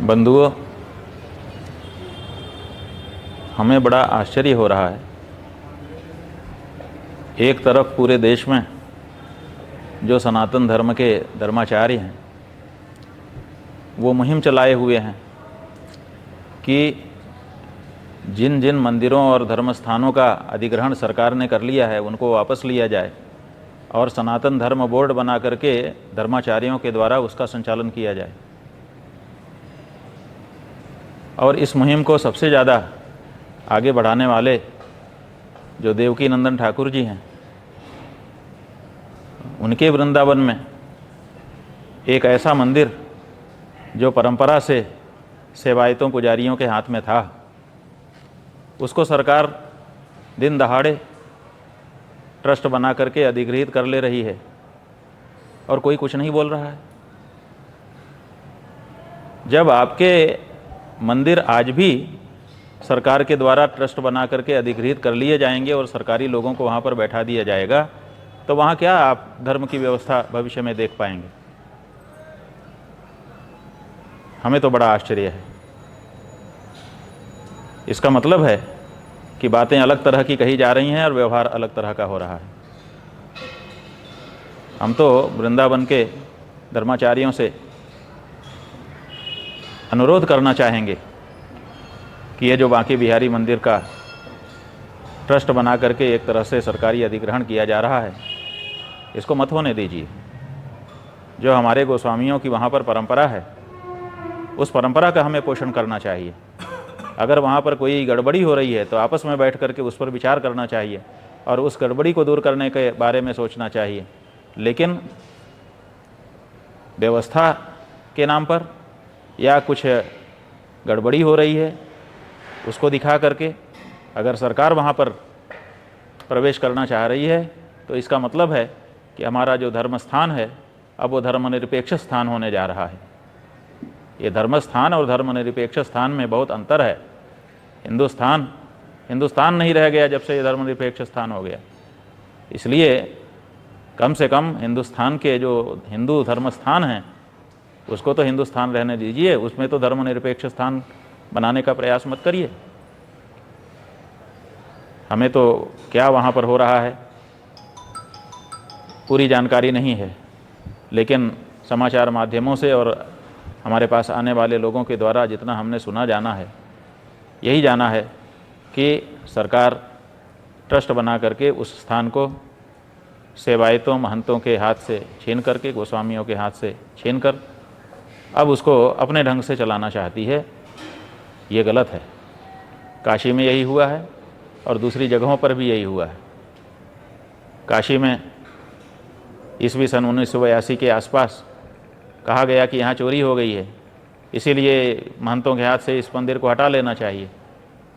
बंधुओं, हमें बड़ा आश्चर्य हो रहा है। एक तरफ पूरे देश में जो सनातन धर्म के धर्माचार्य हैं वो मुहिम चलाए हुए हैं कि जिन जिन मंदिरों और धर्म स्थानों का अधिग्रहण सरकार ने कर लिया है उनको वापस लिया जाए और सनातन धर्म बोर्ड बना करके धर्माचार्यों के द्वारा उसका संचालन किया जाए। और इस मुहिम को सबसे ज़्यादा आगे बढ़ाने वाले जो देवकी नंदन ठाकुर जी हैं, उनके वृंदावन में एक ऐसा मंदिर जो परंपरा से सेवायतों पुजारियों के हाथ में था, उसको सरकार दिन दहाड़े ट्रस्ट बना करके अधिग्रहित कर ले रही है और कोई कुछ नहीं बोल रहा है। जब आपके मंदिर आज भी सरकार के द्वारा ट्रस्ट बना करके अधिग्रहित कर लिए जाएंगे और सरकारी लोगों को वहाँ पर बैठा दिया जाएगा, तो वहाँ क्या आप धर्म की व्यवस्था भविष्य में देख पाएंगे? हमें तो बड़ा आश्चर्य है। इसका मतलब है कि बातें अलग तरह की कही जा रही हैं और व्यवहार अलग तरह का हो रहा है। हम तो वृंदावन के धर्माचार्यों से अनुरोध करना चाहेंगे कि ये जो बांके बिहारी मंदिर का ट्रस्ट बना करके एक तरह से सरकारी अधिग्रहण किया जा रहा है, इसको मत होने दीजिए। जो हमारे गोस्वामियों की वहाँ पर परंपरा है, उस परंपरा का हमें पोषण करना चाहिए। अगर वहाँ पर कोई गड़बड़ी हो रही है तो आपस में बैठ करके उस पर विचार करना चाहिए और उस गड़बड़ी को दूर करने के बारे में सोचना चाहिए। लेकिन व्यवस्था के नाम पर या कुछ गड़बड़ी हो रही है उसको दिखा करके अगर सरकार वहाँ पर प्रवेश करना चाह रही है, तो इसका मतलब है कि हमारा जो धर्म स्थान है अब वो धर्मनिरपेक्ष स्थान होने जा रहा है। ये धर्म स्थान और धर्मनिरपेक्ष स्थान में बहुत अंतर है। हिंदुस्तान नहीं रह गया जब से ये धर्मनिरपेक्ष स्थान हो गया। इसलिए कम से कम हिंदुस्तान के जो हिंदू धर्म स्थान हैं उसको तो हिंदुस्तान रहने दीजिए, उसमें तो धर्मनिरपेक्ष स्थान बनाने का प्रयास मत करिए। हमें तो क्या वहाँ पर हो रहा है पूरी जानकारी नहीं है, लेकिन समाचार माध्यमों से और हमारे पास आने वाले लोगों के द्वारा जितना हमने सुना जाना है, यही जाना है कि सरकार ट्रस्ट बना करके उस स्थान को सेवायतों महंतों के हाथ से छीन करके, गोस्वामियों के हाथ से छीन कर अब उसको अपने ढंग से चलाना चाहती है। ये गलत है। काशी में यही हुआ है और दूसरी जगहों पर भी यही हुआ है। काशी में ईस्वी सन 1982 के आसपास कहा गया कि यहाँ चोरी हो गई है, इसीलिए महंतों के हाथ से इस मंदिर को हटा लेना चाहिए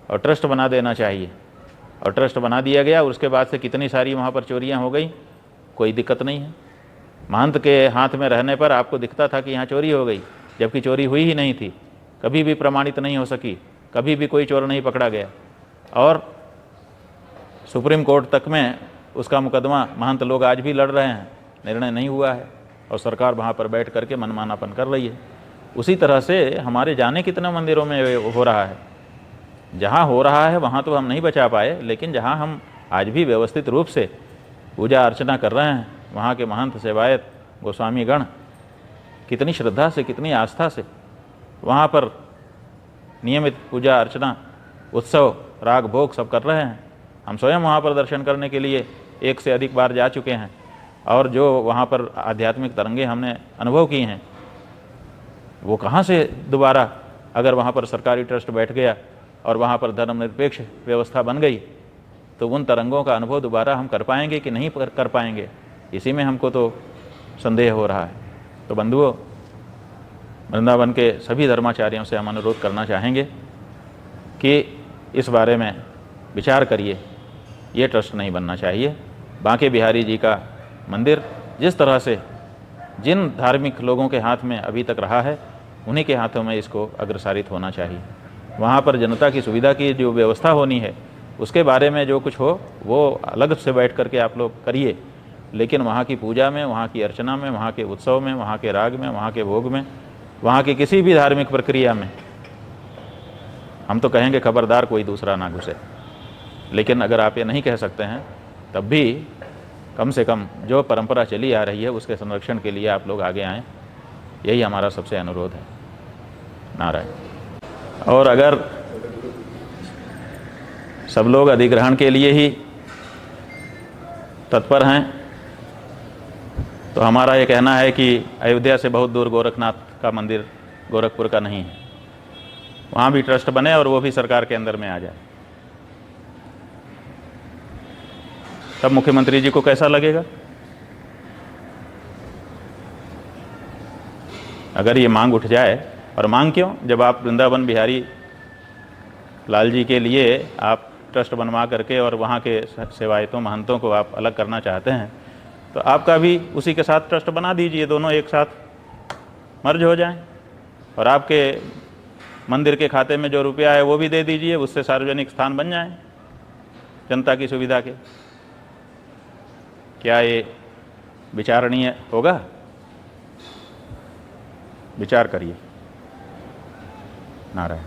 और ट्रस्ट बना देना चाहिए। और ट्रस्ट बना दिया गया और उसके बाद से कितनी सारी वहाँ पर चोरियाँ हो गई, कोई दिक्कत नहीं है। महंत के हाथ में रहने पर आपको दिखता था कि यहाँ चोरी हो गई, जबकि चोरी हुई ही नहीं थी, कभी भी प्रमाणित नहीं हो सकी, कभी भी कोई चोर नहीं पकड़ा गया। और सुप्रीम कोर्ट तक में उसका मुकदमा महंत लोग आज भी लड़ रहे हैं, निर्णय नहीं हुआ है और सरकार वहाँ पर बैठ करके मनमानापन कर रही है। उसी तरह से हमारे जाने कितने मंदिरों में हो रहा है। जहाँ हो रहा है वहाँ तो हम नहीं बचा पाए, लेकिन जहाँ हम आज भी व्यवस्थित रूप से पूजा अर्चना कर रहे हैं, वहाँ के महंत सेवायत गोस्वामी गण कितनी श्रद्धा से, कितनी आस्था से वहाँ पर नियमित पूजा अर्चना, उत्सव, राग भोग सब कर रहे हैं। हम स्वयं वहाँ पर दर्शन करने के लिए एक से अधिक बार जा चुके हैं और जो वहाँ पर आध्यात्मिक तरंगे हमने अनुभव की हैं, वो कहाँ से दोबारा अगर वहाँ पर सरकारी ट्रस्ट बैठ गया और वहाँ पर धर्मनिरपेक्ष व्यवस्था बन गई, तो उन तरंगों का अनुभव दोबारा हम कर पाएंगे कि नहीं कर पाएंगे, इसी में हमको तो संदेह हो रहा है। तो बंधुओं, वृंदावन के सभी धर्माचार्यों से हम अनुरोध करना चाहेंगे कि इस बारे में विचार करिए। ये ट्रस्ट नहीं बनना चाहिए। बांके बिहारी जी का मंदिर जिस तरह से जिन धार्मिक लोगों के हाथ में अभी तक रहा है, उन्हीं के हाथों में इसको अग्रसारित होना चाहिए। वहाँ पर जनता की सुविधा की जो व्यवस्था होनी है उसके बारे में जो कुछ हो वो अलग से बैठ करके आप लोग करिए, लेकिन वहाँ की पूजा में, वहाँ की अर्चना में, वहाँ के उत्सव में, वहाँ के राग में, वहाँ के भोग में वहाँ की किसी भी धार्मिक प्रक्रिया में हम तो कहेंगे खबरदार कोई दूसरा ना घुसे, लेकिन अगर आप ये नहीं कह सकते हैं तब भी कम से कम जो परंपरा चली आ रही है उसके संरक्षण के लिए आप लोग आगे आएँ, यही हमारा सबसे अनुरोध है। नारायण। और अगर सब लोग अधिग्रहण के लिए ही तत्पर हैं तो हमारा ये कहना है कि अयोध्या से बहुत दूर गोरखनाथ का मंदिर गोरखपुर का नहीं है, वहाँ भी ट्रस्ट बने और वो भी सरकार के अंदर में आ जाए। तब मुख्यमंत्री जी को कैसा लगेगा? अगर ये मांग उठ जाए, और मांग क्यों, जब आप वृंदावन बिहारी लाल जी के लिए आप ट्रस्ट बनवा करके और वहाँ के सेवायतों महंतों को आप अलग करना चाहते हैं, तो आपका भी उसी के साथ ट्रस्ट बना दीजिए, दोनों एक साथ मर्ज हो जाएं, और आपके मंदिर के खाते में जो रुपया है वो भी दे दीजिए, उससे सार्वजनिक स्थान बन जाएं जनता की सुविधा के। क्या ये विचारणीय होगा? विचार करिए। नारायण।